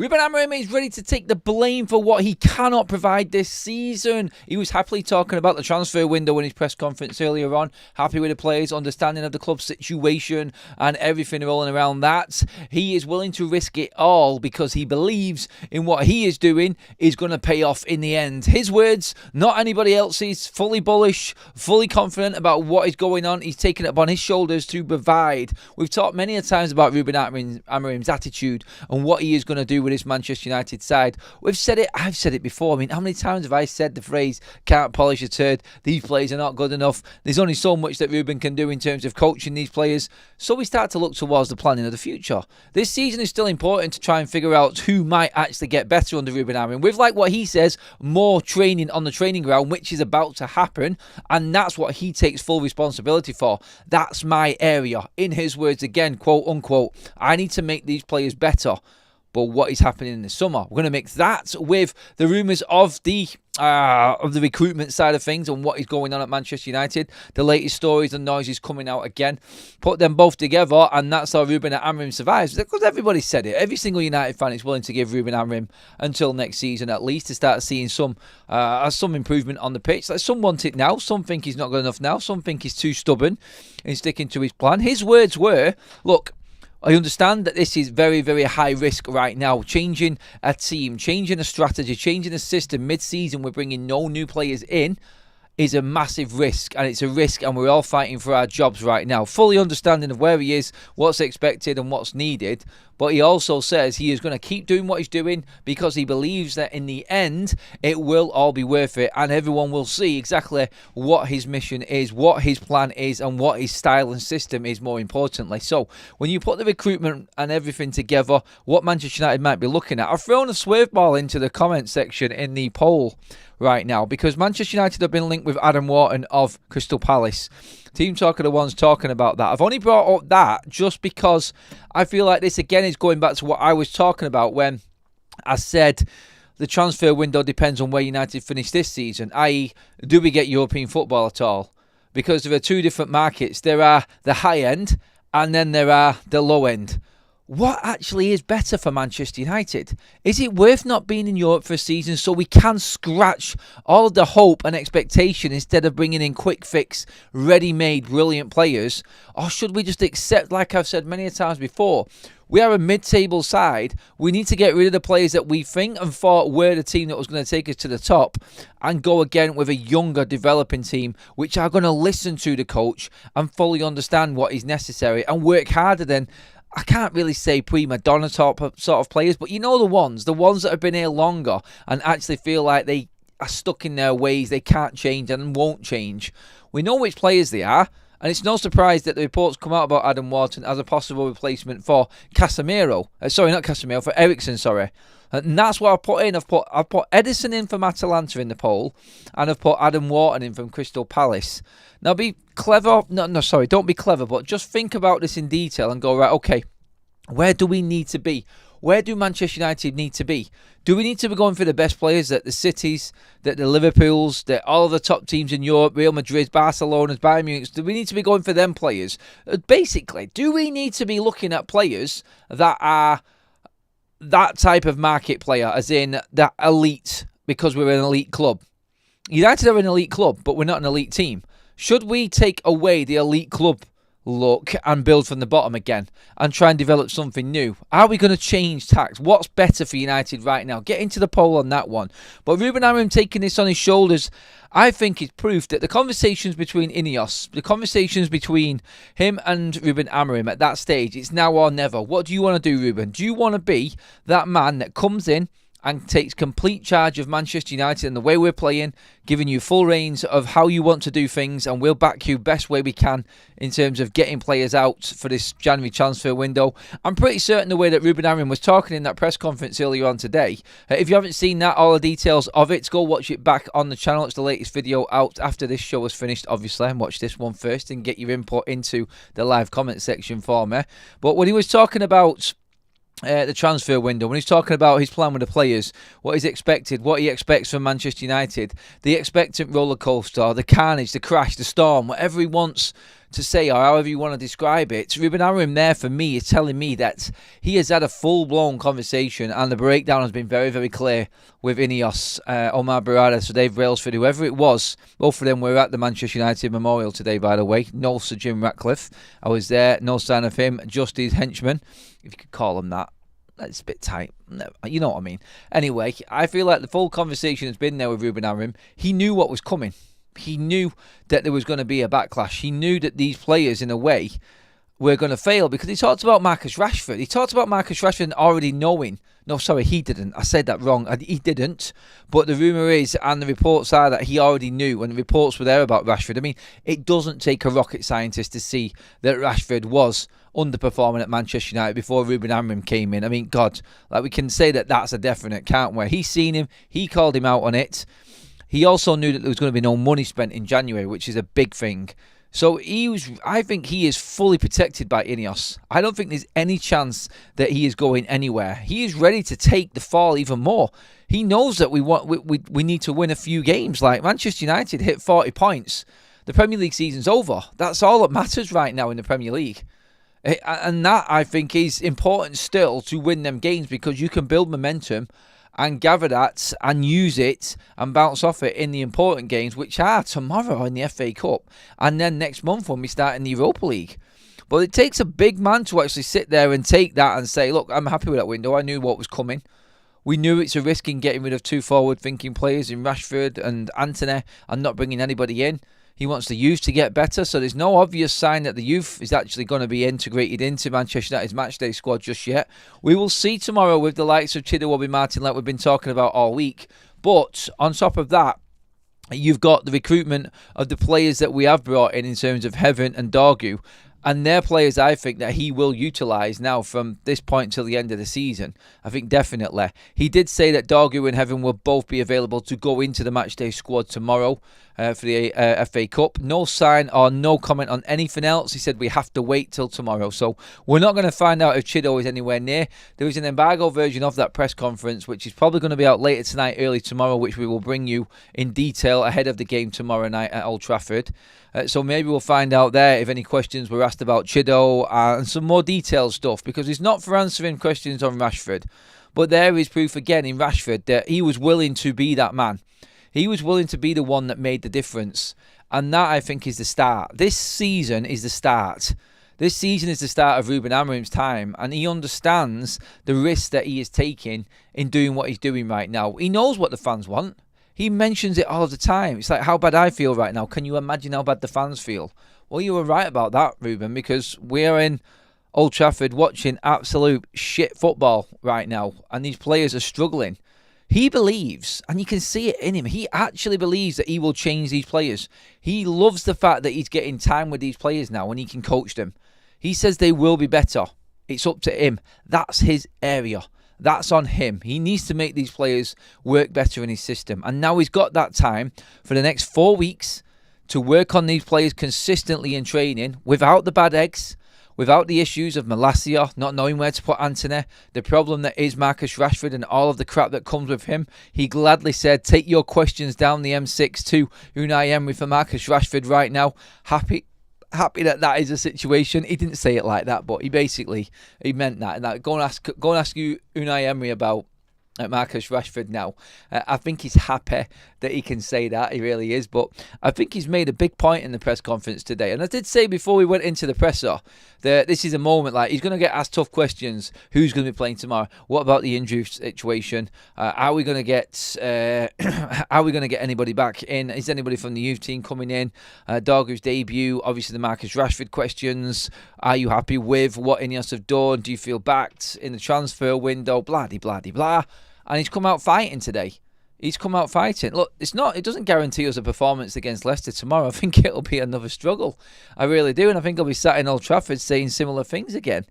Ruben Amorim is ready to take the blame for what he cannot provide this season. He was happily talking about the transfer window in his press conference earlier on. Happy with the players, understanding of the club's situation and everything rolling around that. He is willing to risk it all because he believes in what he is doing is going to pay off in the end. His words, not anybody else's. Fully bullish, fully confident about what is going on. He's taken it upon his shoulders to provide. We've talked many a times about Ruben Amorim's attitude and what he is going to do with his Manchester United side. We've said it, I've said it before. I mean, how many times have I said the phrase, can't polish a turd, these players are not good enough. There's only so much that Ruben can do in terms of coaching these players. So we start to look towards the planning of the future. This season is still important to try and figure out who might actually get better under Ruben Amorim. With, like what he says, more training on the training ground, which is about to happen. And that's what he takes full responsibility for. That's my area. In his words again, quote unquote, I need to make these players better. But what is happening in the summer? We're going to mix that with the rumours of the recruitment side of things and what is going on at Manchester United. The latest stories and noises coming out again. Put them both together, and that's how Ruben Amorim survives. Because everybody said it. Every single United fan is willing to give Ruben Amorim until next season at least to start seeing some improvement on the pitch. Like, some want it now. Some think he's not good enough now. Some think he's too stubborn in sticking to his plan. His words were, look, I understand that this is very, very high risk right now. Changing a team, changing a strategy, changing a system mid-season, we're bringing no new players in, is a massive risk. And it's a risk, and we're all fighting for our jobs right now. Fully understanding of where he is, what's expected and what's needed. But he also says he is going to keep doing what he's doing because he believes that in the end, it will all be worth it. And everyone will see exactly what his mission is, what his plan is, and what his style and system is, more importantly. So when you put the recruitment and everything together, what Manchester United might be looking at. I've thrown a swerve ball into the comment section in the poll right now because Manchester United have been linked with Adam Wharton of Crystal Palace. Team Talk are the ones talking about that. I've only brought up that just because I feel like this again is going back to what I was talking about when I said the transfer window depends on where United finish this season, i.e. do we get European football at all? Because there are two different markets. There are the high end and then there are the low end. What actually is better for Manchester United? Is it worth not being in Europe for a season so we can scratch all of the hope and expectation instead of bringing in quick fix, ready-made, brilliant players? Or should we just accept, like I've said many times before, we are a mid-table side. We need to get rid of the players that we think and thought were the team that was going to take us to the top and go again with a younger developing team which are going to listen to the coach and fully understand what is necessary and work harder than, I can't really say prima donna top sort of players, but you know the ones that have been here longer and actually feel like they are stuck in their ways, they can't change and won't change. We know which players they are, and it's no surprise that the reports come out about Adam Wharton as a possible replacement for Casemiro. For Eriksen, And that's what I've put in. I've put Edison in from Atalanta in the poll, and I've put Adam Wharton in from Crystal Palace. Now be clever. Don't be clever, but just think about this in detail and go, right, okay, where do we need to be? Where do Manchester United need to be? Do we need to be going for the best players that the Cities, that the Liverpools, that all of the top teams in Europe, Real Madrid, Barcelona, Bayern Munich, do we need to be going for them players? Basically, do we need to be looking at players that are that type of market player, as in that elite, because we're an elite club? United are an elite club, but we're not an elite team. Should we take away the elite club look and build from the bottom again and try and develop something new? Are we going to change tacks? What's better for United right now? Get into the poll on that one. But Ruben Amorim taking this on his shoulders, I think is proof that the conversations between INEOS, the conversations between him and Ruben Amorim at that stage, it's now or never. What do you want to do, Ruben? Do you want to be that man that comes in and takes complete charge of Manchester United and the way we're playing, giving you full reins of how you want to do things, and we'll back you best way we can in terms of getting players out for this January transfer window? I'm pretty certain the way that Ruben Amorim was talking in that press conference earlier on today. If you haven't seen that, all the details of it, go watch it back on the channel. It's the latest video out after this show was finished, obviously, and watch this one first and get your input into the live comment section for me. But when he was talking about the transfer window, when he's talking about his plan with the players, what is expected, what he expects from Manchester United, the expectant roller coaster, the carnage, the crash, the storm, whatever he wants to say, or however you want to describe it. Ruben Amorim there for me is telling me that he has had a full-blown conversation, and the breakdown has been very, very clear with INEOS, Omar Barada, so Dave Brailsford, whoever it was. Both of them were at the Manchester United Memorial today, by the way. No Sir Jim Ratcliffe. I was there, no sign of him, just his henchman, if you could call him that. That's a bit tight. No, you know what I mean. Anyway, I feel like the full conversation has been there with Ruben Amorim. He knew what was coming. He knew that there was going to be a backlash. He knew that these players, in a way, were going to fail, because he talked about Marcus Rashford. He talked about Marcus Rashford already knowing. No, sorry, he didn't. I said that wrong. He didn't. But the rumour is, and the reports are, that he already knew, and the reports were there about Rashford. I mean, it doesn't take a rocket scientist to see that Rashford was underperforming at Manchester United before Ruben Amorim came in. I mean, God, like, we can say that that's a definite, can't we? He's seen him. He called him out on it. He also knew that there was going to be no money spent in January, which is a big thing. So I think he is fully protected by INEOS. I don't think there's any chance that he is going anywhere. He is ready to take the fall even more. He knows that we need to win a few games. Like, Manchester United hit 40 points. The Premier League season's over. That's all that matters right now in the Premier League. And that, I think, is important still, to win them games, because you can build momentum and gather that and use it and bounce off it in the important games, which are tomorrow in the FA Cup and then next month when we start in the Europa League. But it takes a big man to actually sit there and take that and say, look, I'm happy with that window. I knew what was coming. We knew it's a risk in getting rid of two forward-thinking players in Rashford and Antony and not bringing anybody in. He wants the youth to get better, so there's no obvious sign that the youth is actually going to be integrated into Manchester United's matchday squad just yet. We will see tomorrow with the likes of Chidowobby Martin, like we've been talking about all week. But on top of that, you've got the recruitment of the players that we have brought in terms of Heaven and Dorgu. And they're players I think that he will utilise now from this point till the end of the season. I think definitely. He did say that Dorgu and Heaven will both be available to go into the matchday squad tomorrow for the FA Cup. No sign or no comment on anything else. He said we have to wait till tomorrow. So we're not going to find out if Chido is anywhere near. There is an embargo version of that press conference, which is probably going to be out later tonight, early tomorrow, which we will bring you in detail ahead of the game tomorrow night at Old Trafford. So maybe we'll find out there if any questions were asked about Chido and some more detailed stuff, because it's not for answering questions on Rashford. But there is proof again in Rashford that he was willing to be that man. He was willing to be the one that made the difference. And that, I think, is the start. This season is the start. This season is the start of Ruben Amorim's time, and he understands the risk that he is taking in doing what he's doing right now. He knows what the fans want. He mentions it all the time. It's like how bad I feel right now. Can you imagine how bad the fans feel? Well, you were right about that, Ruben, because we're in Old Trafford watching absolute shit football right now, and these players are struggling. He believes, and you can see it in him, he actually believes that he will change these players. He loves the fact that he's getting time with these players now and he can coach them. He says they will be better. It's up to him. That's his area. That's on him. He needs to make these players work better in his system. And now he's got that time for the next 4 weeks to work on these players consistently in training without the bad eggs, without the issues of Malacia, not knowing where to put Antony, the problem that is Marcus Rashford and all of the crap that comes with him. He gladly said, take your questions down the M6 to Unai Emery for Marcus Rashford right now. Happy that is a situation. He didn't say it like that, but he meant that. And go and ask you Unai Emery about Marcus Rashford now. I think he's happy that he can say that. He really is. But I think he's made a big point in the press conference today. And I did say before we went into the presser that this is a moment, like, he's going to get asked tough questions. Who's going to be playing tomorrow? What about the injury situation? Are we going to get anybody back in? Is anybody from the youth team coming in? Dorgu's debut, obviously the Marcus Rashford questions. Are you happy with what INEOS have done? Do you feel backed in the transfer window? Blah, de blah, de blah. And he's come out fighting today. He's come out fighting. Look, it doesn't guarantee us a performance against Leicester tomorrow. I think it'll be another struggle. I really do. And I think he'll be sat in Old Trafford saying similar things again.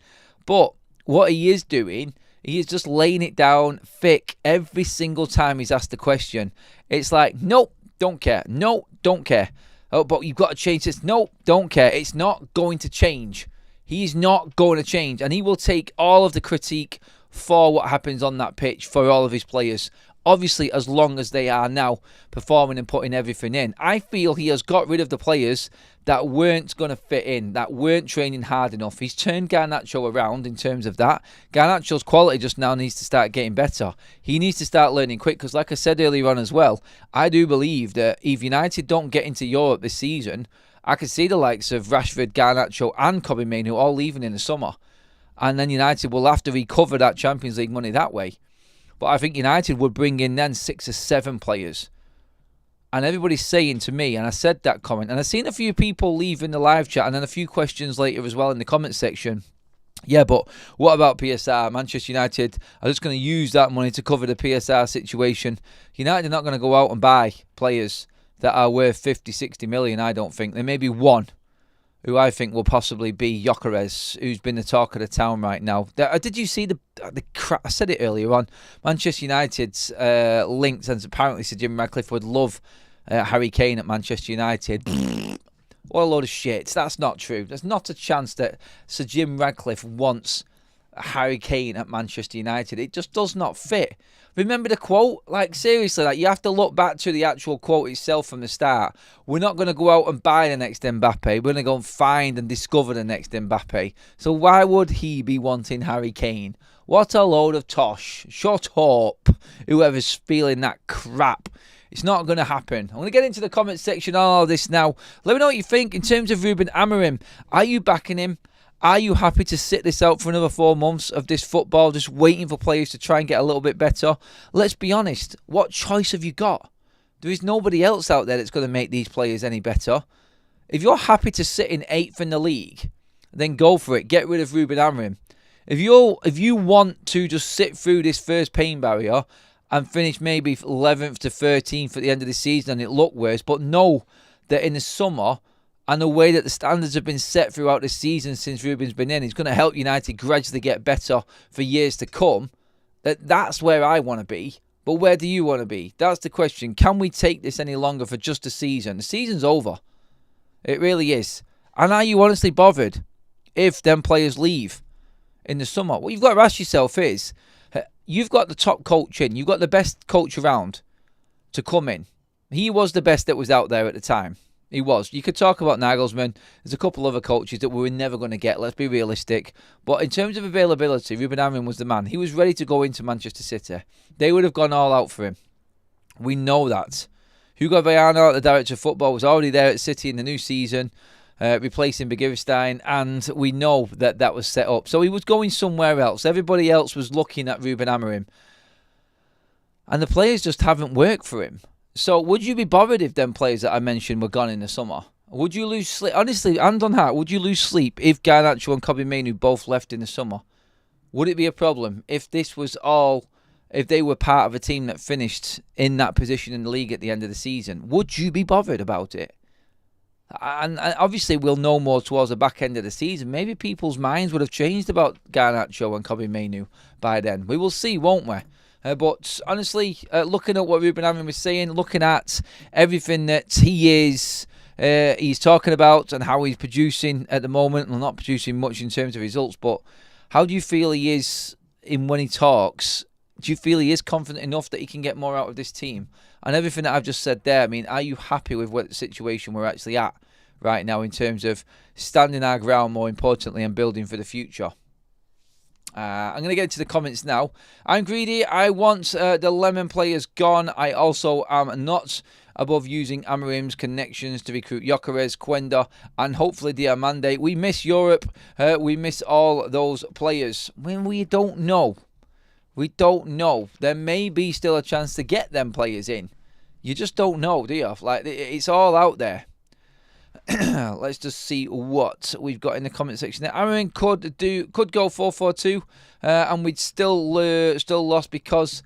But what he is doing, he is just laying it down thick every single time he's asked a question. It's like, nope, don't care. No, don't care. Oh, but you've got to change this. No, don't care. It's not going to change. He's not going to change. And he will take all of the critique for what happens on that pitch for all of his players. Obviously, as long as they are now performing and putting everything in. I feel he has got rid of the players that weren't going to fit in, that weren't training hard enough. He's turned Garnacho around in terms of that. Garnacho's quality just now needs to start getting better. He needs to start learning quick because, like I said earlier on as well, I do believe that if United don't get into Europe this season, I could see the likes of Rashford, Garnacho and Kobbie Mainoo all leaving in the summer. And then United will have to recover that Champions League money that way. But I think United would bring in then 6 or 7 players. And everybody's saying to me, and I said that comment, and I've seen a few people leave in the live chat and then a few questions later as well in the comment section. Yeah, but what about PSR? Manchester United are just going to use that money to cover the PSR situation. United are not going to go out and buy players that are worth 50, 60 million, I don't think. There may be one who I think will possibly be Gyökeres, who's been the talk of the town right now. Did you see the crap? I said it earlier on. Manchester United's linked, and apparently Sir Jim Ratcliffe would love Harry Kane at Manchester United. What a load of shit. That's not true. There's not a chance that Sir Jim Ratcliffe wants Harry Kane at Manchester United. It just does not fit. Remember the quote? Like, seriously, like, you have to look back to the actual quote itself from the start. We're not going to go out and buy the next Mbappe. We're going to go and find and discover the next Mbappe. So why would he be wanting Harry Kane? What a load of tosh. Shut up, whoever's feeling that crap. It's not going to happen. I'm going to get into the comment section on all this now. Let me know what you think in terms of Ruben Amorim. Are you backing him? Are you happy to sit this out for another 4 months of this football, just waiting for players to try and get a little bit better? Let's be honest. What choice have you got? There is nobody else out there that's going to make these players any better. If you're happy to sit in 8th in the league, then go for it. Get rid of Ruben Amorim. If you want to just sit through this first pain barrier and finish maybe 11th to 13th at the end of the season and it look worse, but know that in the summer, and the way that the standards have been set throughout the season since Ruben's been in, it's going to help United gradually get better for years to come. That's where I want to be. But where do you want to be? That's the question. Can we take this any longer for just a season? The season's over. It really is. And are you honestly bothered if them players leave in the summer? What you've got to ask yourself is, you've got the top coach in. You've got the best coach around to come in. He was the best that was out there at the time. He was. You could talk about Nagelsmann. There's a couple other coaches that we were never going to get. Let's be realistic. But in terms of availability, Ruben Amorim was the man. He was ready to go into Manchester City. They would have gone all out for him. We know that. Hugo Viana, the director of football, was already there at City in the new season, replacing Begiristain, and we know that that was set up. So he was going somewhere else. Everybody else was looking at Ruben Amorim. And the players just haven't worked for him. So would you be bothered if them players that I mentioned were gone in the summer? Would you lose sleep? Honestly, hand on heart, would you lose sleep if Garnacho and Kobbie Mainoo both left in the summer? Would it be a problem if this was all, if they were part of a team that finished in that position in the league at the end of the season? Would you be bothered about it? And obviously we'll know more towards the back end of the season. Maybe people's minds would have changed about Garnacho and Kobbie Mainoo by then. We will see, won't we? But honestly, looking at what Ruben Amorim was saying, looking at everything that he's talking about and how he's producing at the moment, well, not producing much in terms of results, but how do you feel he is when he talks? Do you feel he is confident enough that he can get more out of this team? And everything that I've just said there, I mean, are you happy with what situation we're actually at right now in terms of standing our ground, more importantly, and building for the future? I'm going to get into the comments now. I'm greedy. I want the Lemon players gone. I also am not above using Amorim's connections to recruit Gyökeres, Quenda, and hopefully Diamande. We miss Europe. We miss all those players. When we don't know. We don't know. There may be still a chance to get them players in. You just don't know, do you? Like, it's all out there. Let's just see what we've got in the comment section there. Amorim could go 4-4-2, and we'd still lost because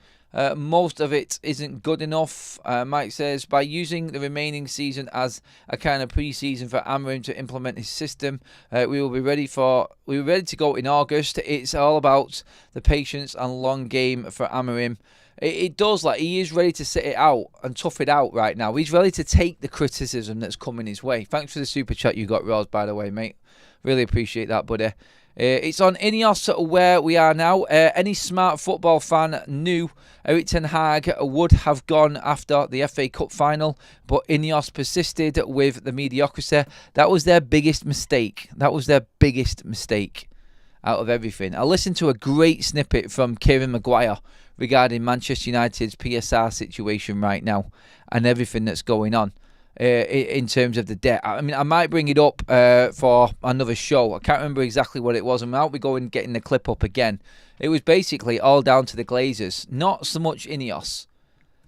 most of it isn't good enough. Mike says, by using the remaining season as a kind of pre-season for Amorim to implement his system, we were ready to go in August. It's all about the patience and long game for Amorim. It does, like, he is ready to sit it out and tough it out right now. He's ready to take the criticism that's coming his way. Thanks for the super chat you got, Roz, by the way, mate. Really appreciate that, buddy. It's on INEOS where we are now. Any smart football fan knew Erik ten Hag would have gone after the FA Cup final, but INEOS persisted with the mediocrity. That was their biggest mistake. Out of everything. I listened to a great snippet from Kieran Maguire regarding Manchester United's PSR situation right now and everything that's going on in terms of the debt. I mean, I might bring it up for another show. I can't remember exactly what it was. I might be going and getting the clip up again. It was basically all down to the Glazers, not so much INEOS.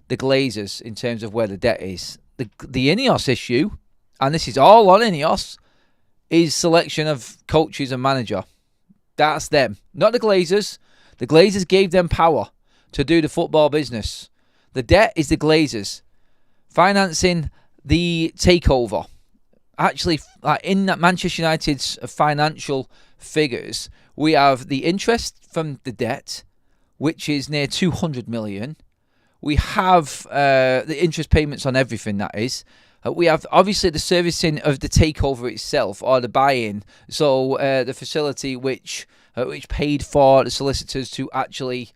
The Glazers in terms of where the debt is. The INEOS issue, and this is all on INEOS, is selection of coaches and manager. That's them, not the Glazers. The Glazers gave them power to do the football business. The debt is the Glazers financing the takeover. Actually, in Manchester United's financial figures, we have the interest from the debt, which is near 200 million. We have the interest payments on everything, that is. We have, obviously, the servicing of the takeover itself, or the buy-in. So, the facility which paid for the solicitors to actually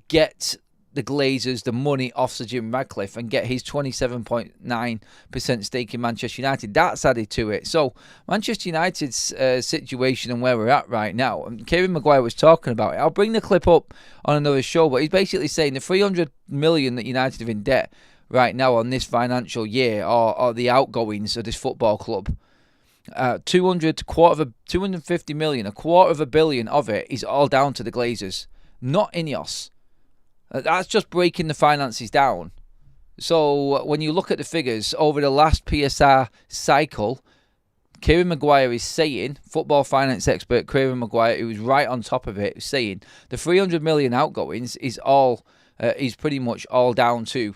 get the Glazers the money off Sir Jim Ratcliffe and get his 27.9% stake in Manchester United. That's added to it. So, Manchester United's situation and where we're at right now, and Kieran Maguire was talking about it. I'll bring the clip up on another show, but he's basically saying the 300 million that United have in debt right now on this financial year, or the outgoings of this football club, 250 million, a quarter of a billion of it is all down to the Glazers, not INEOS. That's just breaking the finances down. So when you look at the figures over the last PSR cycle, Kieran Maguire is saying, football finance expert Kieran Maguire, who was right on top of it, is saying the 300 million outgoings is pretty much all down to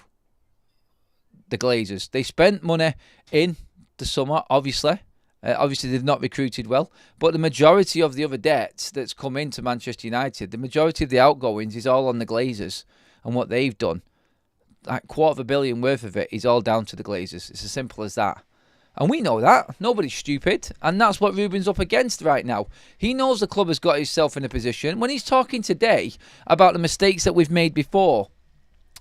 the Glazers. They spent money in the summer, obviously. Obviously, they've not recruited well. But the majority of the other debt that's come into Manchester United, the majority of the outgoings is all on the Glazers and what they've done. Like $250 million worth of it is all down to the Glazers. It's as simple as that. And we know that. Nobody's stupid. And that's what Ruben's up against right now. He knows the club has got himself in a position. When he's talking today about the mistakes that we've made before,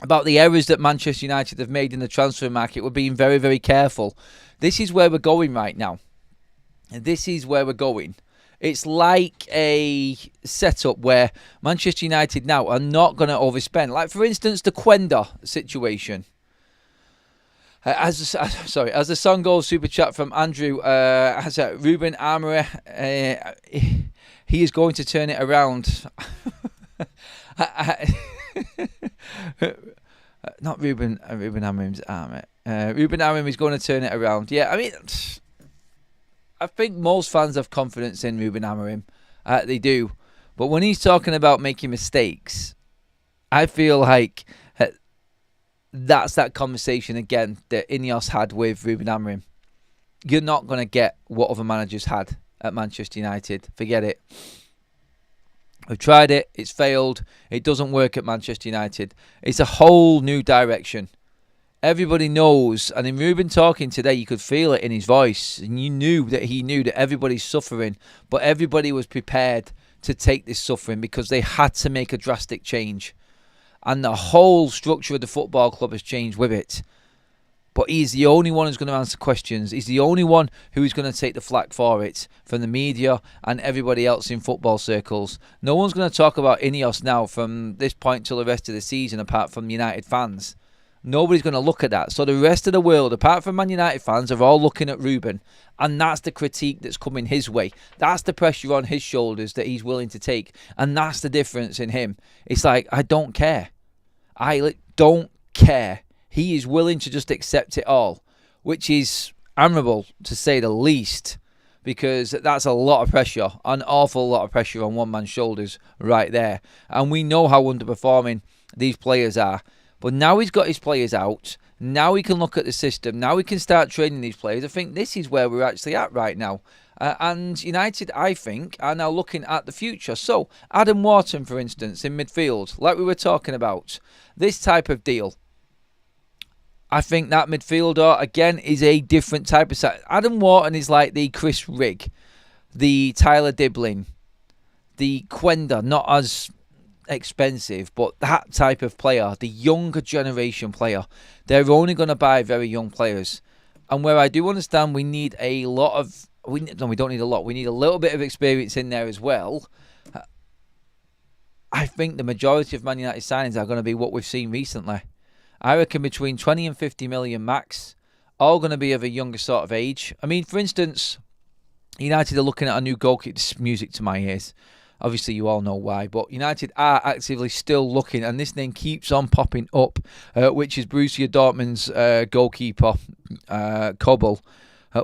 about the errors that Manchester United have made in the transfer market, we're being very, very careful. This is where we're going right now. This is where we're going. It's like a setup where Manchester United now are not going to overspend. Like, for instance, the Quenda situation. As the song goes, super chat from Andrew, Ruben Amorim, he is going to turn it around. Not Ruben Amorim's army. Ruben Amorim is going to turn it around. Yeah, I mean, I think most fans have confidence in Ruben Amorim. They do. But when he's talking about making mistakes, I feel like that's that conversation again that INEOS had with Ruben Amorim. You're not going to get what other managers had at Manchester United. Forget it. We've tried it. It's failed. It doesn't work at Manchester United. It's a whole new direction. Everybody knows, and in Ruben talking today, you could feel it in his voice, and you knew that he knew that everybody's suffering, but everybody was prepared to take this suffering because they had to make a drastic change. And the whole structure of the football club has changed with it. But he's the only one who's going to answer questions. He's the only one who is going to take the flak for it from the media and everybody else in football circles. No one's going to talk about INEOS now from this point till the rest of the season apart from United fans. Nobody's going to look at that. So the rest of the world, apart from Man United fans, are all looking at Ruben. And that's the critique that's coming his way. That's the pressure on his shoulders that he's willing to take. And that's the difference in him. It's like, I don't care. I don't care. He is willing to just accept it all, which is admirable to say the least, because that's a lot of pressure, an awful lot of pressure on one man's shoulders right there. And we know how underperforming these players are. But now he's got his players out. Now he can look at the system. Now he can start training these players. I think this is where we're actually at right now. And United, I think, are now looking at the future. So, Adam Wharton, for instance, in midfield, like we were talking about, this type of deal. I think that midfielder, again, is a different type of side. Adam Wharton is like the Chris Rigg, the Tyler Diblin, the Quenda, not as expensive, but that type of player, the younger generation player. They're only going to buy very young players. And where I do understand we need a lot of... we don't need a lot. We need a little bit of experience in there as well. I think the majority of Man United signings are going to be what we've seen recently. I reckon between 20 and 50 million max, all going to be of a younger sort of age. I mean, for instance, United are looking at a new goalkeeper. This is music to my ears. Obviously, you all know why. But United are actively still looking, and this name keeps on popping up, which is Borussia Dortmund's goalkeeper, Kobel.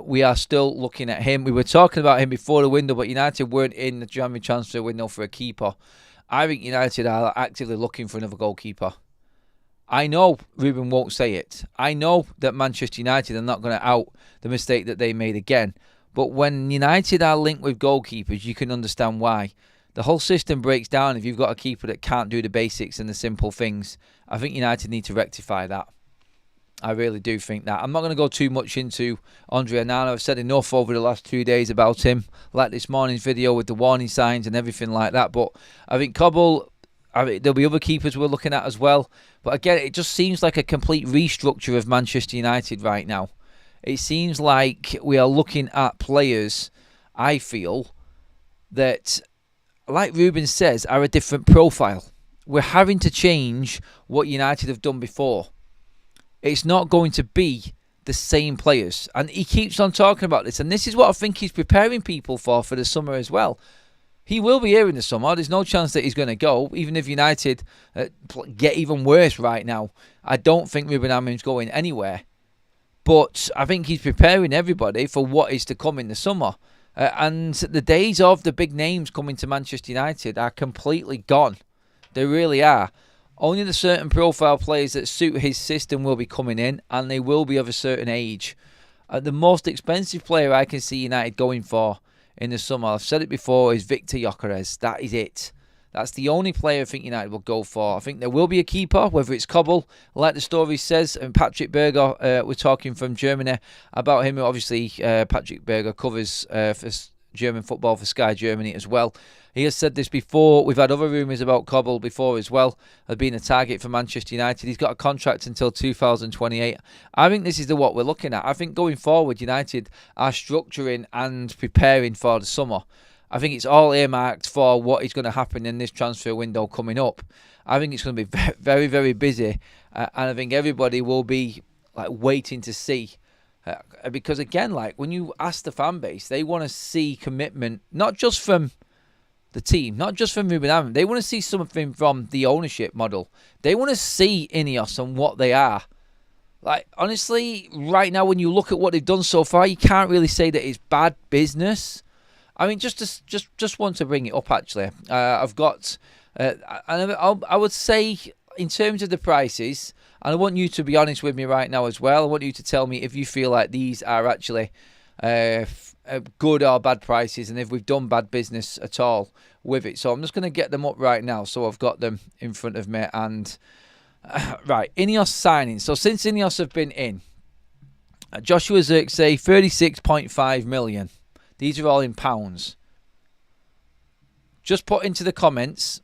We are still looking at him. We were talking about him before the window, but United weren't in the January transfer window for a keeper. I think United are actively looking for another goalkeeper. I know Ruben won't say it. I know that Manchester United are not going to out the mistake that they made again. But when United are linked with goalkeepers, you can understand why. The whole system breaks down if you've got a keeper that can't do the basics and the simple things. I think United need to rectify that. I really do think that. I'm not going to go too much into Andre Onana. I've said enough over the last 2 days about him, like this morning's video with the warning signs and everything like that. But I think Kobel, there'll be other keepers we're looking at as well. But again, it just seems like a complete restructure of Manchester United right now. It seems like we are looking at players, I feel, that, like Ruben says, are a different profile. We're having to change what United have done before. It's not going to be the same players. And he keeps on talking about this. And this is what I think he's preparing people for the summer as well. He will be here in the summer. There's no chance that he's going to go. Even if United get even worse right now, I don't think Ruben Amorim's going anywhere. But I think he's preparing everybody for what is to come in the summer. And the days of the big names coming to Manchester United are completely gone. They really are. Only the certain profile players that suit his system will be coming in, and they will be of a certain age. The most expensive player I can see United going for in the summer, I've said it before, is Victor Gyökeres. That is it. That's the only player I think United will go for. I think there will be a keeper, whether it's Kobel, like the story says, and Patrick Berger, we're talking from Germany about him. Obviously, Patrick Berger covers for German football for Sky Germany as well. He has said this before. We've had other rumours about Kobel before as well, of being a target for Manchester United. He's got a contract until 2028. I think this is what we're looking at. I think going forward, United are structuring and preparing for the summer. I think it's all earmarked for what is going to happen in this transfer window coming up. I think it's going to be very, very, very busy. And I think everybody will be waiting to see. Because again, when you ask the fan base, they want to see commitment, not just from the team, not just from Ruben Amorim. They want to see something from the ownership model. They want to see INEOS and what they are. Honestly, right now, when you look at what they've done so far, you can't really say that it's bad business. I mean, just want to bring it up, actually. I've got, I would say, in terms of the prices, and I want you to be honest with me right now as well. I want you to tell me if you feel like these are actually good or bad prices, and if we've done bad business at all with it. So I'm just going to get them up right now, so I've got them in front of me. And right, INEOS signing. So since INEOS have been in, Joshua Zirkzee, 36.5 million. These are all in pounds. Just put into the comments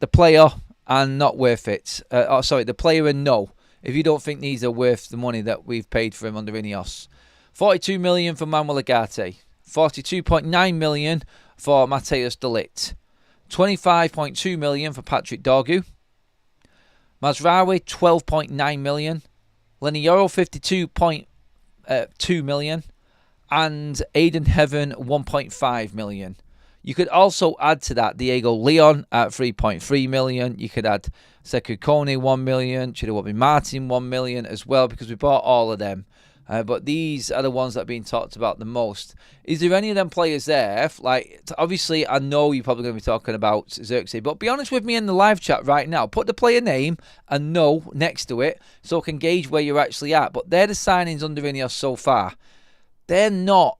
the player and not worth it. The player and no, if you don't think these are worth the money that we've paid for him under INEOS. 42 million for Manuel Ugarte. 42.9 million for Matthijs de Ligt. 25.2 million for Patrick Dorgu. Mazraoui, 12.9 million. Lenioro, 52.2 million. And Aiden Heaven, 1.5 million. You could also add to that Diego Leon at 3.3 million. You could add Sekou Kone, 1 million. Chidobe Martin, 1 million as well, because we bought all of them. But these are the ones that are being talked about the most. Is there any of them players there? Obviously, I know you're probably going to be talking about Zirkzee, but be honest with me in the live chat right now. Put the player name and no next to it so I can gauge where you're actually at. But they're the signings under INEOS so far. They're not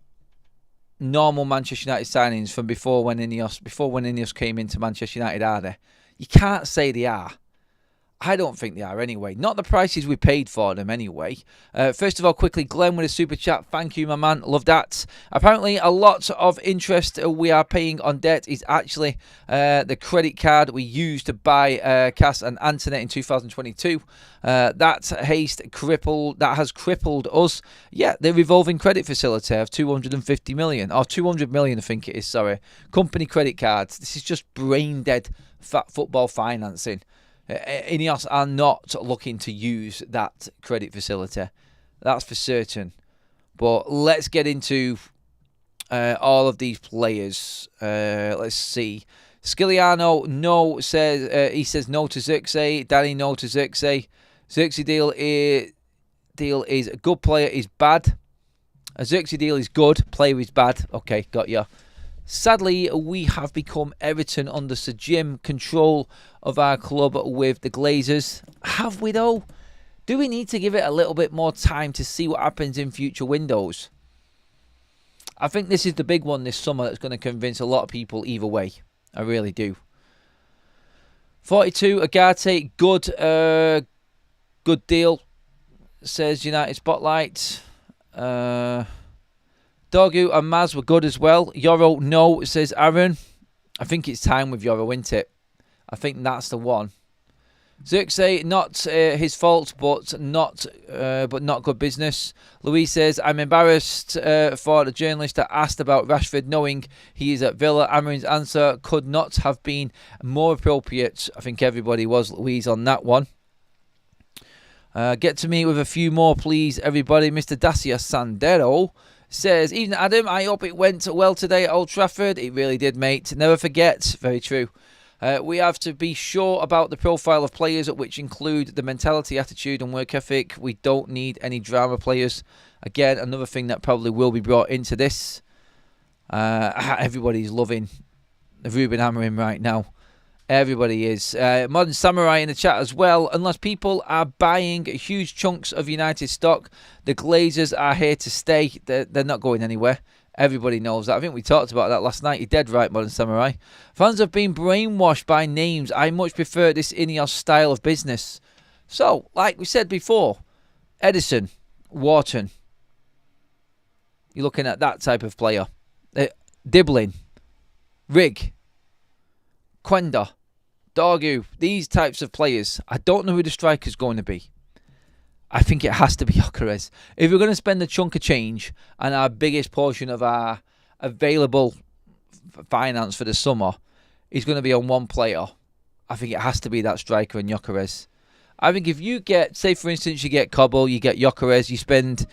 normal Manchester United signings from before when INEOS came into Manchester United, are they? You can't say they are. I don't think they are anyway. Not the prices we paid for them anyway. First of all, quickly, Glenn with a super chat. Thank you, my man. Love that. Apparently, a lot of interest we are paying on debt is actually the credit card we used to buy Cass and Antoinette in 2022. That has crippled us. Yeah, the revolving credit facility of 250 million, or 200 million, I think it is, sorry. Company credit cards. This is just brain dead football financing. INEOS are not looking to use that credit facility. That's for certain. But let's get into all of these players. Let's see. Skiliano, no, says he says no to Zirkzee. Danny, no to Zirkzee. Zirkzee deal is a good, player is bad. A Zirkzee deal is good, player is bad. Okay, got ya. Sadly, we have become Everton under Sir Jim, control of our club with the Glazers. Have we though? Do we need to give it a little bit more time to see what happens in future windows? I think this is the big one this summer that's going to convince a lot of people either way. I really do. 42, Agate, good deal, says United Spotlight. Dorgu and Maz were good as well. Yoro, no, says Aaron. I think it's time with Yoro, isn't it? I think that's the one. Zirkzee, not his fault, but not good business. Louise says, I'm embarrassed for the journalist that asked about Rashford knowing he is at Villa. Amorim's answer could not have been more appropriate. I think everybody was, Louise, on that one. Get to me with a few more, please, everybody. Mr. Dacia Sandero says, Evening, Adam. I hope it went well today at Old Trafford. It really did, mate. Never forget. Very true. We have to be sure about the profile of players, which include the mentality, attitude and work ethic. We don't need any drama players. Again, another thing that probably will be brought into this. Everybody's loving Ruben Amorim right now. Everybody is. Modern Samurai in the chat as well. Unless people are buying huge chunks of United stock, the Glazers are here to stay. They're not going anywhere. Everybody knows that. I think we talked about that last night. You're dead right, Modern Samurai. Fans have been brainwashed by names. I much prefer this INEOS style of business. So, like we said before, Edison, Wharton. You're looking at that type of player. Diblin, Rig, Quenda, Dorgu, these types of players. I don't know who the striker's going to be. I think it has to be Gyökeres. If we're going to spend a chunk of change and our biggest portion of our available finance for the summer is going to be on one player, I think it has to be that striker and Gyökeres. I think if you get, say for instance, you get Cobble, you get Gyökeres, you spend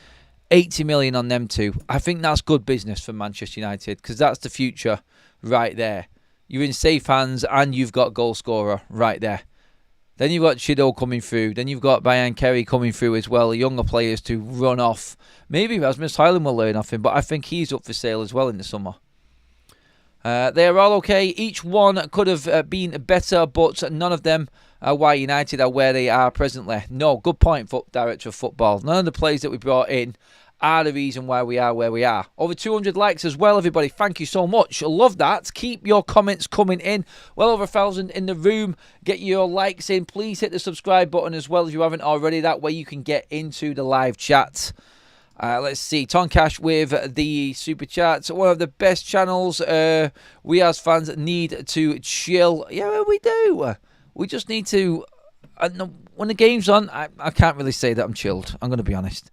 80 million on them two, I think that's good business for Manchester United because that's the future right there. You're in safe hands and you've got goal scorer right there. Then you've got Chido coming through. Then you've got Bayan Kerry coming through as well. Younger players to run off. Maybe Rasmus Højlund will learn off him, but I think he's up for sale as well in the summer. They're all okay. Each one could have been better, but none of them are why United are where they are presently. No, good point, Director of Football. None of the players that we brought in are the reason why we are where we are. Over 200 likes as well, everybody. Thank you so much. Love that. Keep your comments coming in. Well over 1,000 in the room. Get your likes in. Please hit the subscribe button as well if you haven't already. That way you can get into the live chat. Let's see. Tonkash with the super chats. One of the best channels. We as fans need to chill. Yeah, we do. We just need to... when the game's on, I can't really say that I'm chilled. I'm going to be honest.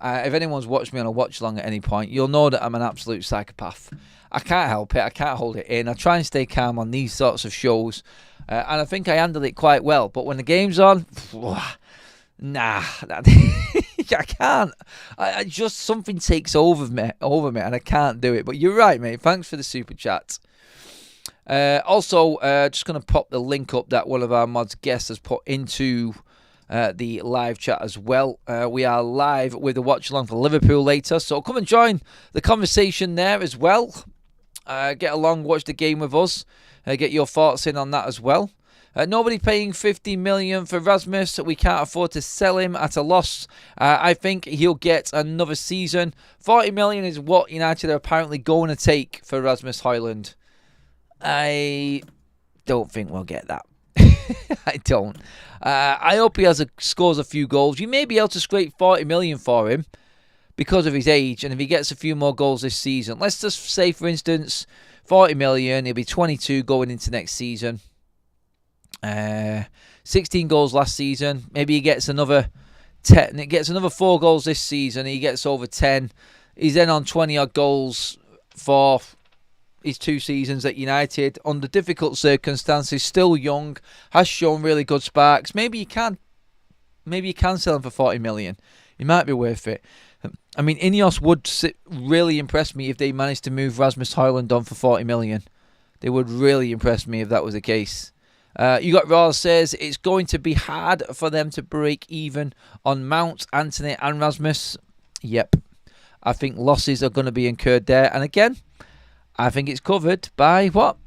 If anyone's watched me on a watch along at any point, you'll know that I'm an absolute psychopath. I can't help it. I can't hold it in. I try and stay calm on these sorts of shows. And I think I handle it quite well. But when the game's on, nah. I can't. I just, something takes over me and I can't do it. But you're right, mate. Thanks for the super chat. Also, just going to pop the link up that one of our mods guests has put into... the live chat as well. We are live with a watch along for Liverpool later, so come and join the conversation there as well. Get along, watch the game with us. Get your thoughts in on that as well. Nobody paying 50 million for Rasmus. We can't afford to sell him at a loss. I think he'll get another season. 40 million is what United are apparently going to take for Rasmus Højlund. I don't think we'll get that. I don't. I hope he scores a few goals. You may be able to scrape 40 million for him because of his age, and if he gets a few more goals this season, let's just say, for instance, 40 million, he'll be 22 going into next season. 16 goals last season. Maybe he gets another 10. It gets another 4 goals this season. He gets over 10. He's then on 20 odd goals for his 2 seasons at United under difficult circumstances. Still young, has shown really good sparks. Maybe you can sell him for 40 million. He might be worth it. I mean, INEOS would really impress me if they managed to move Rasmus Højlund on for 40 million. They would really impress me if that was the case. You got Raw says it's going to be hard for them to break even on Mount, Anthony and Rasmus. Yep. I think losses are going to be incurred there. And again, I think it's covered by what?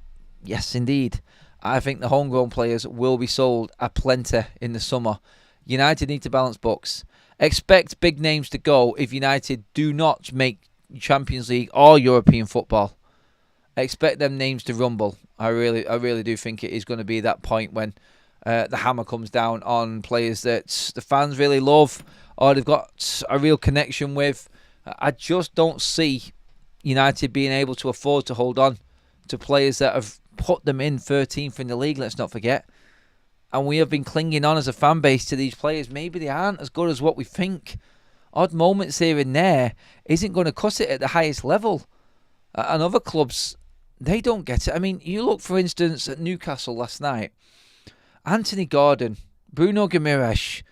Yes, indeed. I think the homegrown players will be sold aplenty in the summer. United need to balance books. Expect big names to go if United do not make Champions League or European football. Expect them names to rumble. I really do think it is going to be that point when the hammer comes down on players that the fans really love or they've got a real connection with. I just don't see United being able to afford to hold on to players that have put them in 13th in the league, let's not forget. And we have been clinging on as a fan base to these players. Maybe they aren't as good as what we think. Odd moments here and there isn't going to cut it at the highest level. And other clubs, they don't get it. I mean, you look, for instance, at Newcastle last night. Anthony Gordon, Bruno Guimaraes,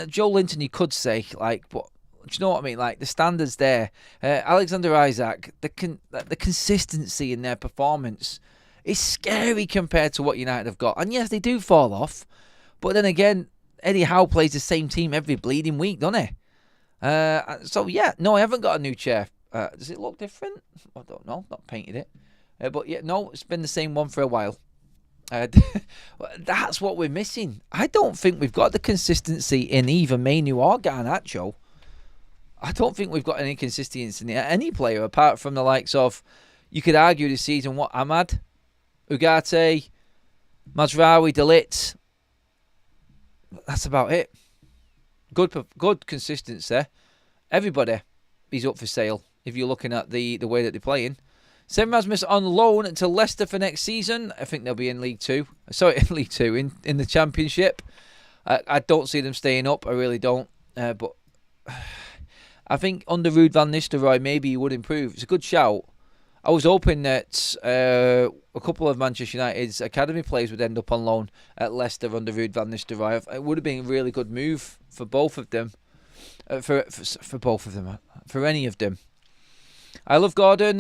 Joe Linton, you could say, like, but do you know what I mean? Like, the standards there. Alexander Isak, the consistency in their performance is scary compared to what United have got. And yes, they do fall off. But then again, Eddie Howe plays the same team every bleeding week, doesn't he? So, yeah, no, I haven't got a new chair. Does it look different? I don't know. Not painted it. But, yeah, no, it's been the same one for a while. That's what we're missing. I don't think we've got the consistency in either Manu or Garnacho. I don't think we've got any consistency in any player apart from the likes of, you could argue this season, what, Ahmad, Ugarte, Mazraoui, De Ligt. That's about it. Good consistency. Everybody is up for sale if you're looking at the way that they're playing. Send Rasmus on loan to Leicester for next season. I think they'll be in League 2. Sorry, in League 2, in the Championship. I don't see them staying up. I really don't. But I think under Ruud van Nistelrooy, maybe he would improve. It's a good shout. I was hoping that a couple of Manchester United's academy players would end up on loan at Leicester under Ruud van Nistelrooy. It would have been a really good move for both of them. For both of them. For any of them. I love Gordon.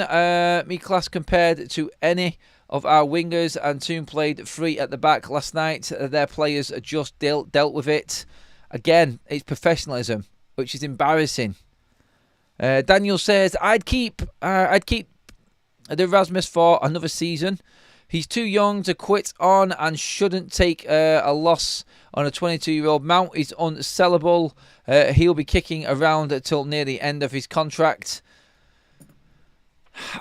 Me class compared to any of our wingers, and Toon played 3 at the back last night. Their players just dealt with it. Again, it's professionalism, which is embarrassing. Daniel says, I'd keep the Rasmus for another season. He's too young to quit on and shouldn't take a loss on a 22-year-old. Mount is unsellable. He'll be kicking around till near the end of his contract.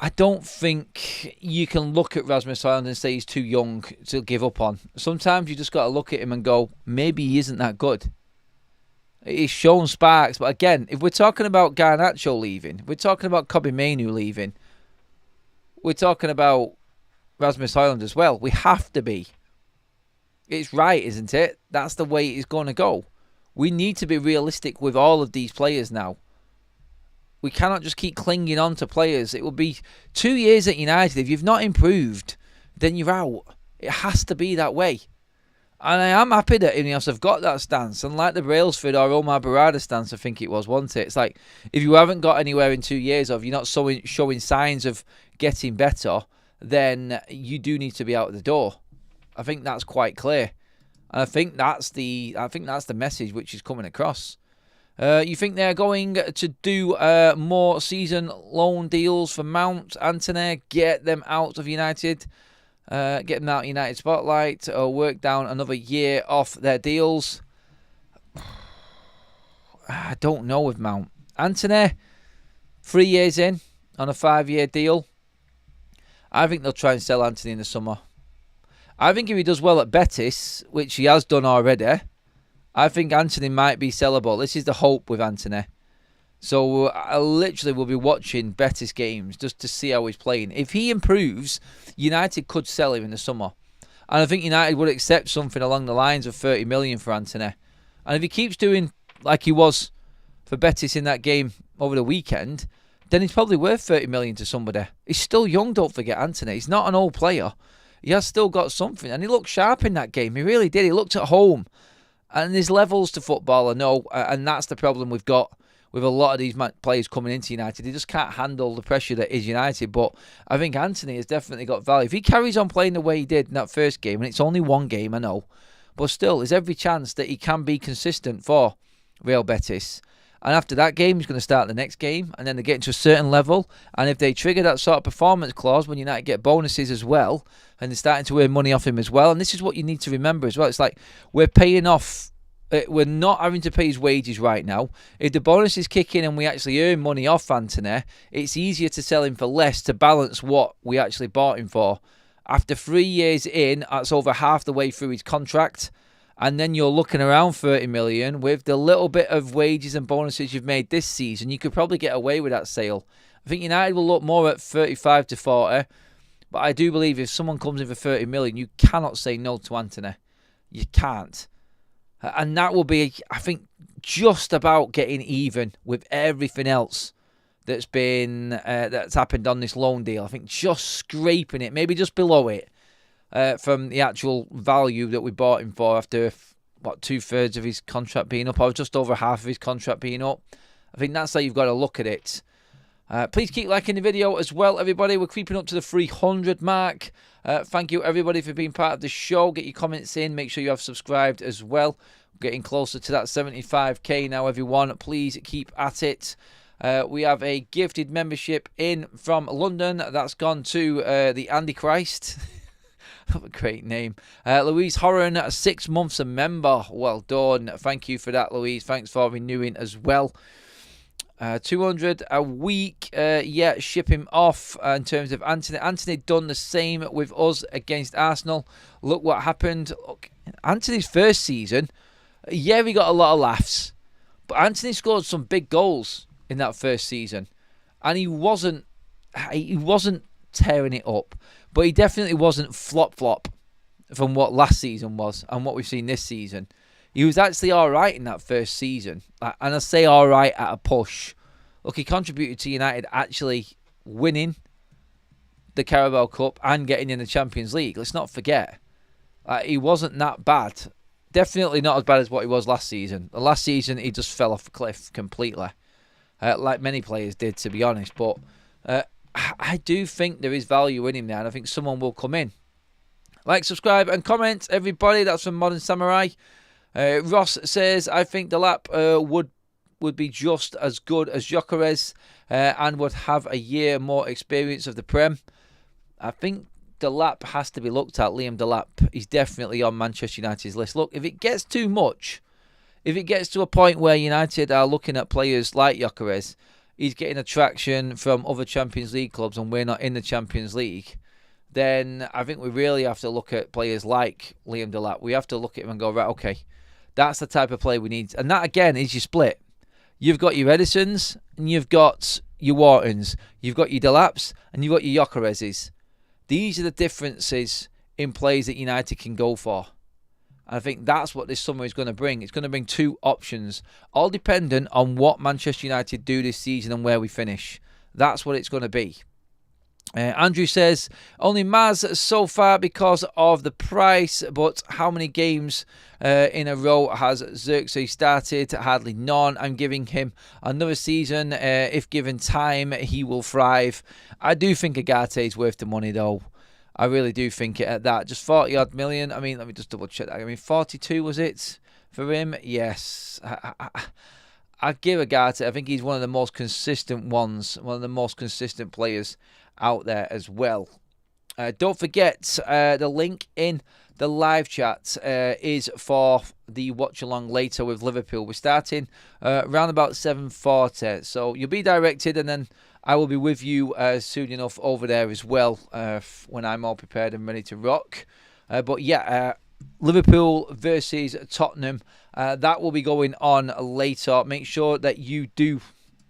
I don't think you can look at Rasmus Højlund and say he's too young to give up on. Sometimes you just got to look at him and go, maybe he isn't that good. He's shown sparks, but again, if we're talking about Garnacho leaving, we're talking about Kobbie Mainoo leaving, we're talking about Rasmus Højlund as well. We have to be. It's right, isn't it? That's the way it's going to go. We need to be realistic with all of these players now. We cannot just keep clinging on to players. It will be 2 years at United. If you've not improved, then you're out. It has to be that way. And I am happy that INEOS have got that stance. Unlike the Brailsford or Omar Barada stance, I think it was, wasn't it? It's like, if you haven't got anywhere in 2 years, or if you're not showing signs of getting better, then you do need to be out of the door. I think that's quite clear. And I think that's the message which is coming across. You think they're going to do more season loan deals for Mount, Anthony, get them out of United, get them out of United spotlight, or work down another year off their deals? I don't know with Mount. Anthony, 3 years in on a 5-year deal. I think they'll try and sell Anthony in the summer. I think if he does well at Betis, which he has done already, I think Antony might be sellable. This is the hope with Antony. So I literally will be watching Betis games just to see how he's playing. If he improves, United could sell him in the summer. And I think United would accept something along the lines of 30 million for Antony. And if he keeps doing like he was for Betis in that game over the weekend, then he's probably worth 30 million to somebody. He's still young, don't forget, Antony. He's not an old player. He has still got something. And he looked sharp in that game. He really did. He looked at home. And there's levels to football, I know. And that's the problem we've got with a lot of these players coming into United. They just can't handle the pressure that is United. But I think Antony has definitely got value. If he carries on playing the way he did in that first game, and it's only one game, I know, but still, there's every chance that he can be consistent for Real Betis. And after that game, he's going to start the next game, and then they get to a certain level. And if they trigger that sort of performance clause when United get bonuses as well, and they're starting to earn money off him as well, and this is what you need to remember as well. It's like we're paying off. We're not having to pay his wages right now. If the bonuses kick in and we actually earn money off Antony, it's easier to sell him for less to balance what we actually bought him for. After 3 years in, that's over half the way through his contract. And then you're looking around 30 million with the little bit of wages and bonuses you've made this season. You could probably get away with that sale. I think United will look more at 35 to 40. But I do believe if someone comes in for 30 million, you cannot say no to Antony. You can't. And that will be, I think, just about getting even with everything else that's happened on this loan deal. I think just scraping it, maybe just below it, from the actual value that we bought him for after, 2/3 of his contract being up, or just over half of his contract being up. I think that's how you've got to look at it. Please keep liking the video as well, everybody. We're creeping up to the 300 mark. Thank you, everybody, for being part of the show. Get your comments in. Make sure you have subscribed as well. We're getting closer to that 75k now, everyone. Please keep at it. We have a gifted membership in from London. That's gone to the Andy Christ. What a great name. Louise Horan, 6 months a member. Well done. Thank you for that, Louise. Thanks for renewing as well. 200 a week. Ship him off in terms of Antony. Antony done the same with us against Arsenal. Look what happened. Look, Antony's first season, he got a lot of laughs. But Antony scored some big goals in that first season. And he wasn't tearing it up. But he definitely wasn't flop from what last season was and what we've seen this season. He was actually all right in that first season. And I say all right at a push. Look, he contributed to United actually winning the Carabao Cup and getting in the Champions League. Let's not forget. He wasn't that bad. Definitely not as bad as what he was last season. The last season, he just fell off a cliff completely. Like many players did, to be honest. But I do think there is value in him there. And I think someone will come in. Like, subscribe, and comment, everybody. That's from Modern Samurai. Ross says, I think Delap would be just as good as Gyökeres and would have a year more experience of the Prem. I think Delap has to be looked at, Liam Delap. He's definitely on Manchester United's list. Look, if it gets too much, if it gets to a point where United are looking at players like Gyökeres, he's getting attraction from other Champions League clubs and we're not in the Champions League, then I think we really have to look at players like Liam Delap. We have to look at him and go, right, okay, that's the type of player we need. And that, again, is your split. You've got your Edisons and you've got your Whartons. You've got your Delaps and you've got your Gyökereses. These are the differences in players that United can go for. And I think that's what this summer is going to bring. It's going to bring two options, all dependent on what Manchester United do this season and where we finish. That's what it's going to be. Andrew says, only Maz so far because of the price, but how many games in a row has Xerxes started? Hardly none. I'm giving him another season. If given time, he will thrive. I do think Agate is worth the money, though. I really do think it at that. Just 40-odd million. I mean, let me just double check that. I mean, 42 was it for him? Yes. I'd give Agate. I think he's one of the most consistent ones, one of the most consistent players out there as well. Don't forget, the link in the live chat is for the watch along later with Liverpool. We're starting around about 7:40, so you'll be directed, and then I will be with you soon enough over there as well when I'm all prepared and ready to rock. But yeah, Liverpool versus Tottenham. That will be going on later. Make sure that you do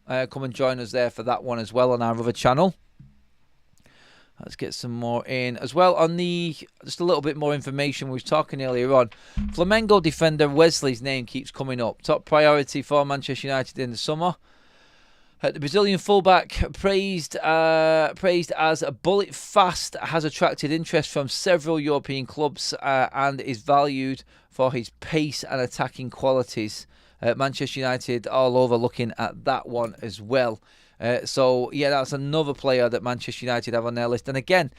come and join us there for that one as well on our other channel. Let's get some more in as well on just a little bit more information we was talking earlier on. Flamengo defender Wesley's name keeps coming up. Top priority for Manchester United in the summer. The Brazilian fullback praised as a bullet fast, has attracted interest from several European clubs and is valued for his pace and attacking qualities. Manchester United all over looking at that one as well. So, yeah, that's another player that Manchester United have on their list. And again,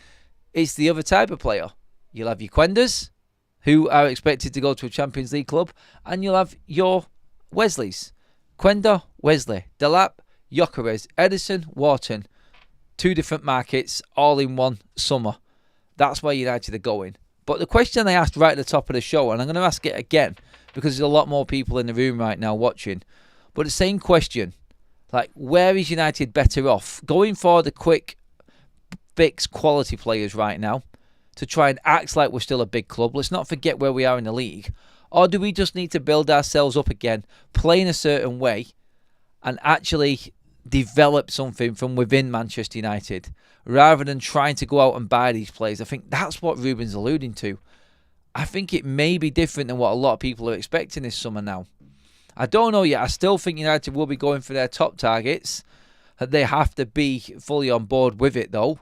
it's the other type of player. You'll have your Quendas, who are expected to go to a Champions League club, and you'll have your Wesleys. Quenda, Wesley, Delap, Gyökeres, Edison, Wharton. 2 different markets, all in one summer. That's where United are going. But the question I asked right at the top of the show, and I'm going to ask it again, because there's a lot more people in the room right now watching, but the same question. Like, where is United better off? Going for the quick fix quality players right now to try and act like we're still a big club. Let's not forget where we are in the league. Or do we just need to build ourselves up again, play in a certain way, and actually develop something from within Manchester United rather than trying to go out and buy these players? I think that's what Ruben's alluding to. I think it may be different than what a lot of people are expecting this summer now. I don't know yet. I still think United will be going for their top targets. They have to be fully on board with it, though.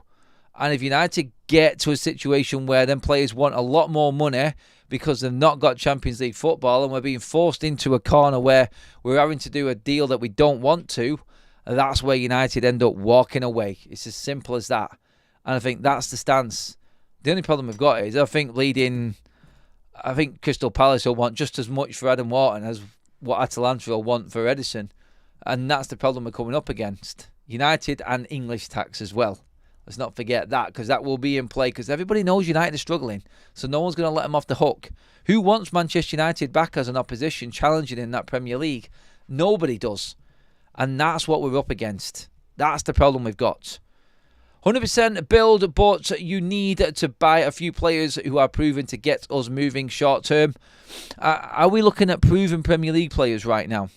And if United get to a situation where then players want a lot more money because they've not got Champions League football and we're being forced into a corner where we're having to do a deal that we don't want to, that's where United end up walking away. It's as simple as that. And I think that's the stance. The only problem we've got is I think Crystal Palace will want just as much for Adam Wharton as what Atalanta will want for Edison. And that's the problem we're coming up against. United and English tax as well. Let's not forget that, because that will be in play, because everybody knows United are struggling. So no one's going to let them off the hook. Who wants Manchester United back as an opposition challenging in that Premier League? Nobody does. And that's what we're up against. That's the problem we've got. 100% build, but you need to buy a few players who are proven to get us moving short term. Are we looking at proven Premier League players right now?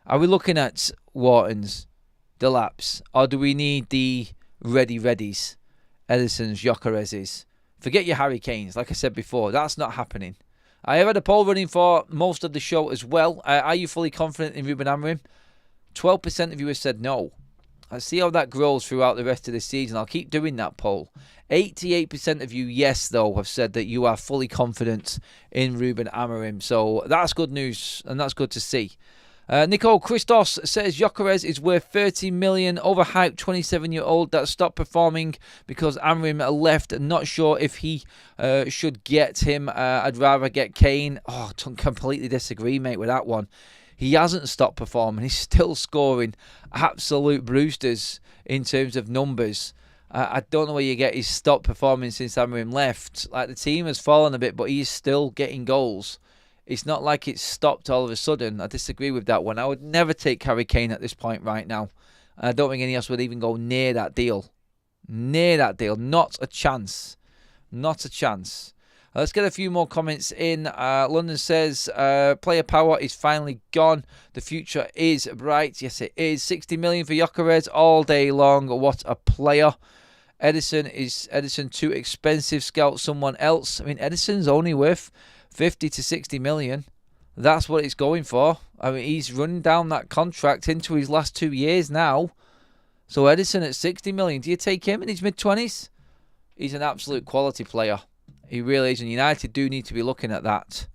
Are we looking at Whartons, Delaps, or do we need the readies, Edisons, Gyökereses? Forget your Harry Kanes, like I said before, that's not happening. I have had a poll running for most of the show as well. Are you fully confident in Ruben Amorim? 12% of you have said no. Let's see how that grows throughout the rest of the season. I'll keep doing that poll. 88% of you, yes, though, have said that you are fully confident in Ruben Amorim. So that's good news, and that's good to see. Nicole Christos says Gyökeres is worth 30 million. Overhyped 27-year-old that stopped performing because Amorim left. Not sure if he should get him. I'd rather get Kane. Oh, completely disagree, mate, with that one. He hasn't stopped performing. He's still scoring absolute Brewsters in terms of numbers. I don't know where you get his stopped performing since Amorim left. Like, the team has fallen a bit, but he's still getting goals. It's not like it's stopped all of a sudden. I disagree with that one. I would never take Harry Kane at this point right now. And I don't think any of us would even go near that deal. Near that deal. Not a chance. Not a chance. Let's get a few more comments in. London says, player power is finally gone. The future is bright. Yes, it is. 60 million for Gyökeres all day long. What a player. Edison too expensive? Scout someone else. I mean, Edison's only worth 50 to 60 million. That's what it's going for. I mean, he's running down that contract into his last 2 years now. So Edison at 60 million. Do you take him in his mid-20s? He's an absolute quality player. He really is, and United do need to be looking at that.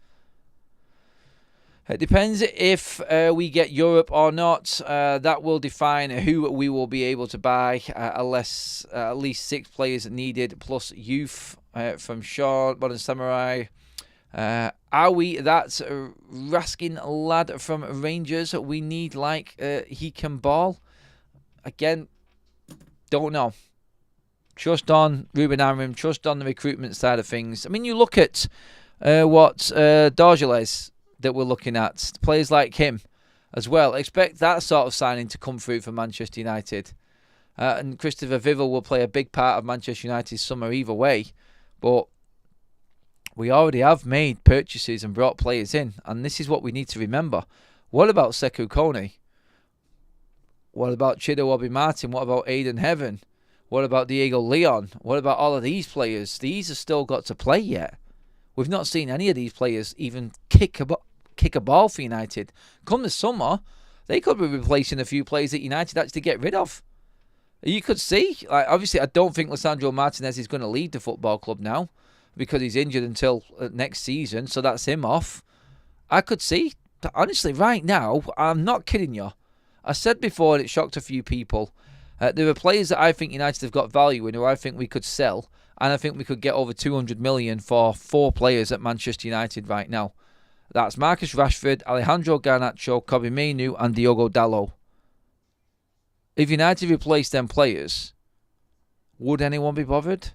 It depends if we get Europe or not. That will define who we will be able to buy, unless at least 6 players needed, plus youth from Sean, Modern Samurai. Are we that Raskin lad from Rangers we need, like he can ball? Again, don't know. Trust on Ruben Amorim, trust on the recruitment side of things. I mean, you look at what Dorgeles that we're looking at, players like him as well. Expect that sort of signing to come through for Manchester United. And Christopher Vivel will play a big part of Manchester United's summer either way. But We already have made purchases and brought players in, and this is what we need to remember. What about Sekou Kone? What about Chido Obi-Martin? What about Aiden Heaven? What about Diego Leon? What about all of these players? These have still got to play yet. We've not seen any of these players even kick a ball for United. Come the summer, they could be replacing a few players that United actually get rid of. You could see, like, obviously, I don't think Lisandro Martinez is going to leave the football club now because he's injured until next season, so that's him off. I could see, honestly, right now, I'm not kidding you. I said before, and it shocked a few people, there are players that I think United have got value in, who I think we could sell, and I think we could get over 200 million for 4 players at Manchester United right now. That's Marcus Rashford, Alejandro Garnacho, Kobbie Mainoo, and Diogo Dalot. If United replaced them players, would anyone be bothered?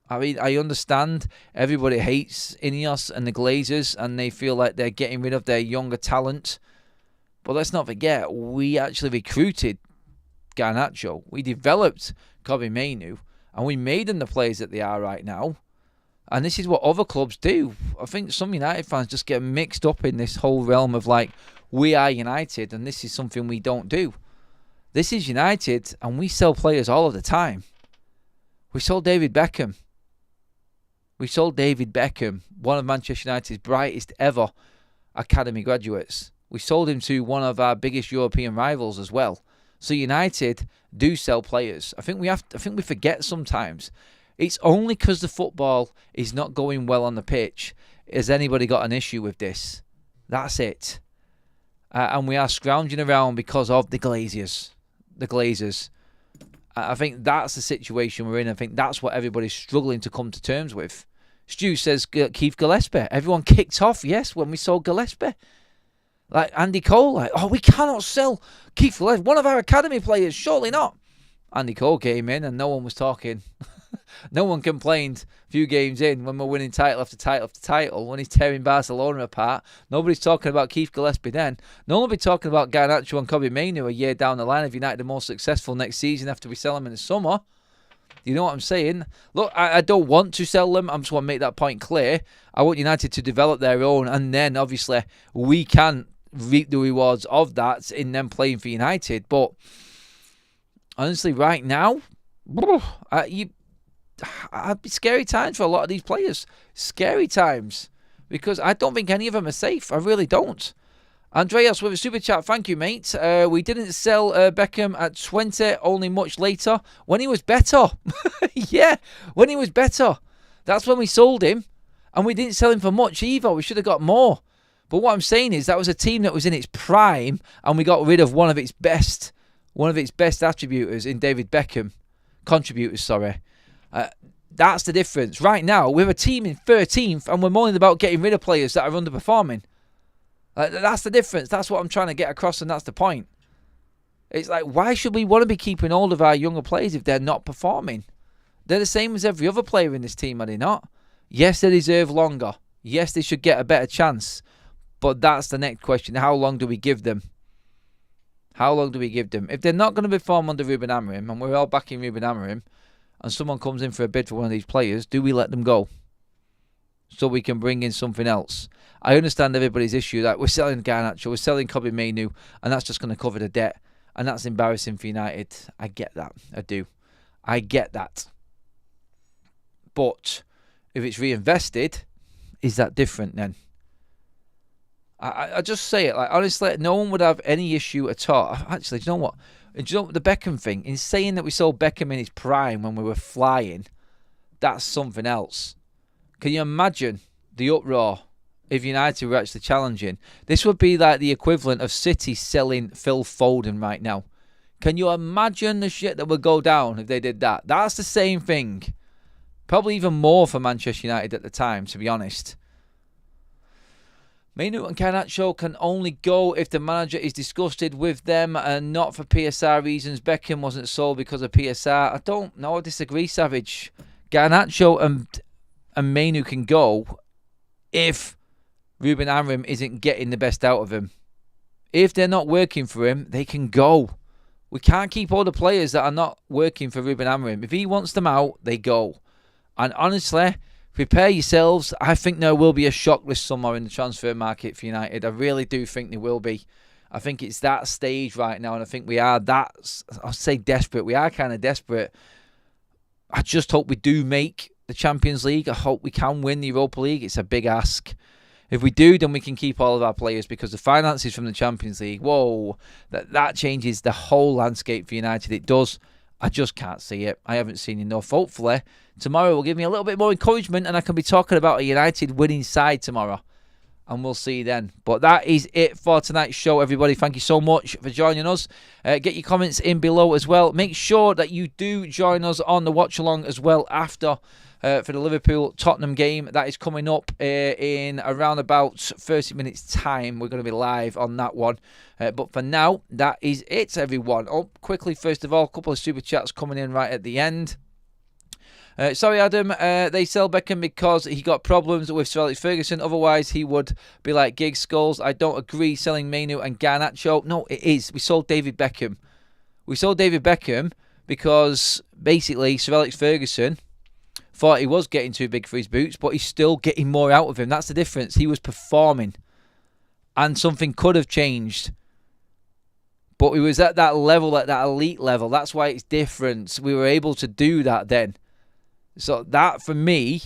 I mean, I understand everybody hates INEOS and the Glazers, and they feel like they're getting rid of their younger talent. But let's not forget, we actually recruited Garnacho. We developed Kobbie Mainoo, and we made them the players that they are right now. And this is what other clubs do. I think some United fans just get mixed up in this whole realm of like, we are United, and this is something we don't do. This is United, and we sell players all of the time. We sold David Beckham. One of Manchester United's brightest ever academy graduates. We sold him to one of our biggest European rivals as well. So United do sell players. I think we forget sometimes. It's only because the football is not going well on the pitch has anybody got an issue with this. That's it. And we are scrounging around because of the Glazers. I think that's the situation we're in. I think that's what everybody's struggling to come to terms with. Stu says Keith Gillespie. Everyone kicked off, yes, when we sold Gillespie. Like Andy Cole, like, oh, we cannot sell Keith Gillespie, one of our academy players, surely not. Andy Cole came in and no one was talking. No one complained a few games in when we're winning title after title after title, when he's tearing Barcelona apart. Nobody's talking about Keith Gillespie then. No one will be talking about Garnacho and Kobbie Mainoo a year down the line if United are more successful next season after we sell them in the summer. You know what I'm saying? Look, I don't want to sell them. I just want to make that point clear. I want United to develop their own, and then obviously we can reap the rewards of that in them playing for United. But honestly, right now, I'd be scary times for a lot of these players. Scary times. Because I don't think any of them are safe. I really don't. Andreas with a super chat. Thank you, mate. We didn't sell Beckham at 20, only much later. When he was better. Yeah, when he was better. That's when we sold him. And we didn't sell him for much either. We should have got more. But what I'm saying is that was a team that was in its prime, and we got rid of one of its best attributors in David Beckham. Contributors, sorry. That's the difference. Right now, we're a team in 13th and we're moaning about getting rid of players that are underperforming. That's the difference. That's what I'm trying to get across, and that's the point. It's like, why should we want to be keeping hold of our younger players if they're not performing? They're the same as every other player in this team, are they not? Yes, they deserve longer. Yes, they should get a better chance. But that's the next question. How long do we give them? How long do we give them? If they're not going to perform under Ruben Amorim, and we're all backing Ruben Amorim, and someone comes in for a bid for one of these players, do we let them go? So we can bring in something else. I understand everybody's issue that we're selling Garnacho, we're selling Kobbie Mainoo, and that's just going to cover the debt. And that's embarrassing for United. I get that. I do. I get that. But if it's reinvested, is that different then? I just say it. Like, honestly, no one would have any issue at all. Actually, do you know what? The Beckham thing, in saying that we sold Beckham in his prime when we were flying, that's something else. Can you imagine the uproar if United were actually challenging? This would be like the equivalent of City selling Phil Foden right now. Can you imagine the shit that would go down if they did that? That's the same thing. Probably even more for Manchester United at the time, to be honest. Mainoo and Garnacho can only go if the manager is disgusted with them and not for PSR reasons. Beckham wasn't sold because of PSR. I don't know. I disagree, Savage. Garnacho and Mainoo can go if Ruben Amorim isn't getting the best out of him. If they're not working for him, they can go. We can't keep all the players that are not working for Ruben Amorim. If he wants them out, they go. And honestly, prepare yourselves. I think there will be a shock this summer in the transfer market for United. I really do think there will be. I think it's that stage right now, and I think we are that, I'll say desperate. We are kind of desperate. I just hope we do make the Champions League. I hope we can win the Europa League. It's a big ask. If we do, then we can keep all of our players, because the finances from the Champions League, whoa, that changes the whole landscape for United. It does. I just can't see it. I haven't seen enough. Hopefully, tomorrow will give me a little bit more encouragement, and I can be talking about a United winning side tomorrow. And we'll see then. But that is it for tonight's show, everybody. Thank you so much for joining us. Get your comments in below as well. Make sure that you do join us on the watch-along as well after for the Liverpool-Tottenham game. That is coming up in around about 30 minutes' time. We're going to be live on that one. But for now, that is it, everyone. Oh, quickly, first of all, a couple of super chats coming in right at the end. Sorry, Adam, they sell Beckham because he got problems with Sir Alex Ferguson. Otherwise, he would be like Giggs, Scholes. I don't agree selling Mainu and Garnacho. No, it is. We sold David Beckham. We sold David Beckham because basically Sir Alex Ferguson thought he was getting too big for his boots, but he's still getting more out of him. That's the difference. He was performing, and something could have changed. But he was at that level, at that elite level. That's why it's different. We were able to do that then. So that, for me,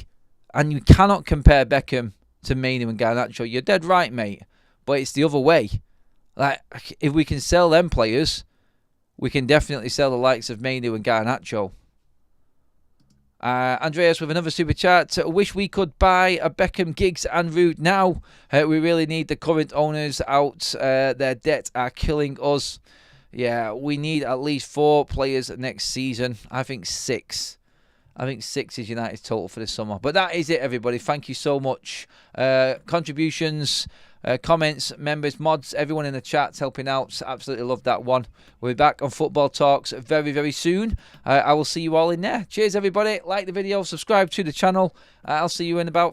and you cannot compare Beckham to Mainu and Garnacho. You're dead right, mate. But it's the other way. Like, if we can sell them players, we can definitely sell the likes of Mainu and Garnacho. Andreas with another super chat. Wish we could buy a Beckham, Giggs and Rude now. We really need the current owners out. Their debt are killing us. Yeah, we need at least 4 players next season. I think 6. I think 6 is United's total for this summer. But that is it, everybody. Thank you so much. Contributions, comments, members, mods, everyone in the chat helping out. Absolutely love that one. We'll be back on Football Talks very, very soon. I will see you all in there. Cheers, everybody. Like the video, subscribe to the channel. I'll see you in about